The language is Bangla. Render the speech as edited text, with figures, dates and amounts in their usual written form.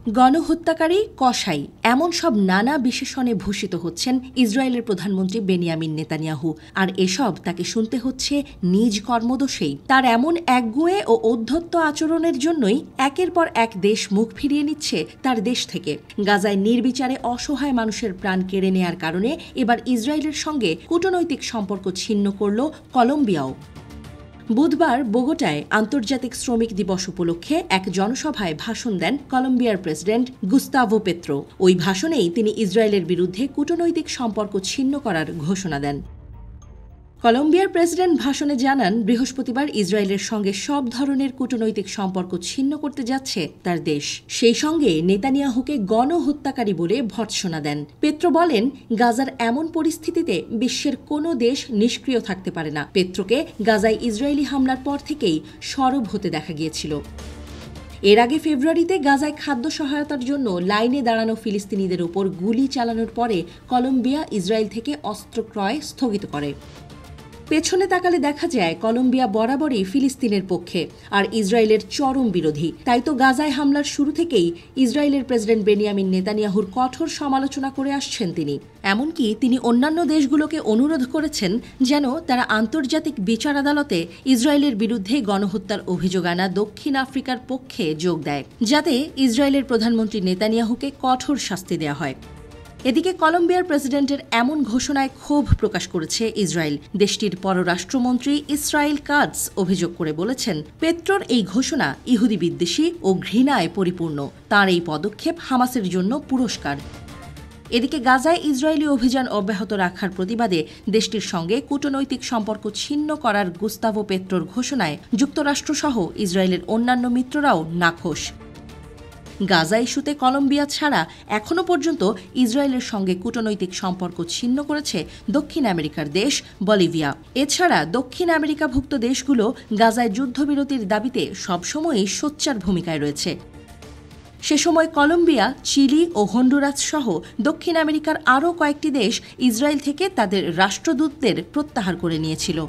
গণহত্যাকারী, কসাই এমন সব নানা বিশেষণে ভূষিত হচ্ছেন ইসরায়েলের প্রধানমন্ত্রী বেনিয়ামিন নেতানিয়াহু। আর এসব তাকে শুনতে হচ্ছে নিজ কর্মদোষেই। তার এমন একগুঁয়ে ও ঔদ্ধত্য আচরণের জন্যই একের পর এক দেশ মুখ ফিরিয়ে নিচ্ছে তার দেশ থেকে। গাজায় নির্বিচারে অসহায় মানুষের প্রাণ কেড়ে নেয়ার কারণে এবার ইসরায়েলের সঙ্গে কূটনৈতিক সম্পর্ক ছিন্ন করল কলম্বিয়াও। বুধবার বোগোটায় আন্তর্জাতিক শ্রমিক দিবস উপলক্ষে এক জনসভায় ভাষণ দেন কলম্বিয়ার প্রেসিডেন্ট গুস্তাভো পেত্রো। ওই ভাষণেই তিনি ইসরায়েলের বিরুদ্ধে কূটনৈতিক সম্পর্ক ছিন্ন করার ঘোষণা দেন। কলম্বিয়ার প্রেসিডেন্ট ভাষণে জানান, বৃহস্পতিবার ইসরায়েলের সঙ্গে সব ধরনের কূটনৈতিক সম্পর্ক ছিন্ন করতে যাচ্ছে তার দেশ। সেই সঙ্গে নেতানিয়াহুকে গণহত্যাকারী বলে ভর্ৎসনা দেন। পেত্রো বলেন, গাজার এমন পরিস্থিতিতে বিশ্বের কোনো দেশ নিষ্ক্রিয় থাকতে পারে না। পেত্রোকে গাজায় ইসরায়েলি হামলার পর থেকেই সরব হতে দেখা গিয়েছিল। এর আগে ফেব্রুয়ারিতে গাজায় খাদ্য সহায়তার জন্য লাইনে দাঁড়ানো ফিলিস্তিনিদের উপর গুলি চালানোর পরে কলম্বিয়া ইসরায়েল থেকে অস্ত্র ক্রয় স্থগিত করে। পেছনে তাকালে দেখা যায় কলম্বিয়া বরাবরই ফিলিস্তিনের পক্ষে আর ইসরায়েলের চরম বিরোধী। তাই তো গাজায় হামলার শুরু থেকেই ইসরায়েলের প্রেসিডেন্ট বেনিয়ামিন নেতানিয়াহুর কঠোর সমালোচনা করে আসছেন তিনি। এমনকি তিনি অন্যান্য দেশগুলোকে অনুরোধ করেছেন যেন তারা আন্তর্জাতিক বিচার আদালতে ইসরায়েলের বিরুদ্ধে গণহত্যার অভিযোগ আনা দক্ষিণ আফ্রিকার পক্ষে যোগ দেয়, যাতে ইসরায়েলের প্রধানমন্ত্রী নেতানিয়াহুকে কঠোর শাস্তি দেওয়া হয়। এদিকে কলম্বিয়ার প্রেসিডেন্টের এমন ঘোষণায় ক্ষোভ প্রকাশ করেছে ইসরায়েল। দেশটির পররাষ্ট্রমন্ত্রী ইসরায়েল কাটজ অভিযোগ করে বলেছেন, পেত্রোর এই ঘোষণা ইহুদি বিদ্বেষী ও ঘৃণায় পরিপূর্ণ। তার এই পদক্ষেপ হামাসের জন্য পুরস্কার। এদিকে গাজায় ইসরায়েলি অভিযান অব্যাহত রাখার প্রতিবাদে দেশটির সঙ্গে কূটনৈতিক সম্পর্ক ছিন্ন করার গুস্তাভো পেত্রোর ঘোষণায় যুক্তরাষ্ট্রসহ ইসরায়েলের অন্যান্য মিত্ররাও নাখোশ। গাজা ইস্যুতে কলম্বিয়া ছাড়া এখনও পর্যন্ত ইসরায়েলের সঙ্গে কূটনৈতিক সম্পর্ক ছিন্ন করেছে দক্ষিণ আমেরিকার দেশ বলিভিয়া। এছাড়া দক্ষিণ আমেরিকাভুক্ত দেশগুলো গাজায় যুদ্ধবিরতির দাবিতে সবসময়ই সোচ্চার ভূমিকায় রয়েছে। সে সময় কলম্বিয়া, চিলি ও হন্ডুরাস সহ দক্ষিণ আমেরিকার আরও কয়েকটি দেশ ইসরায়েল থেকে তাদের রাষ্ট্রদূতদের প্রত্যাহার করে নিয়েছিল।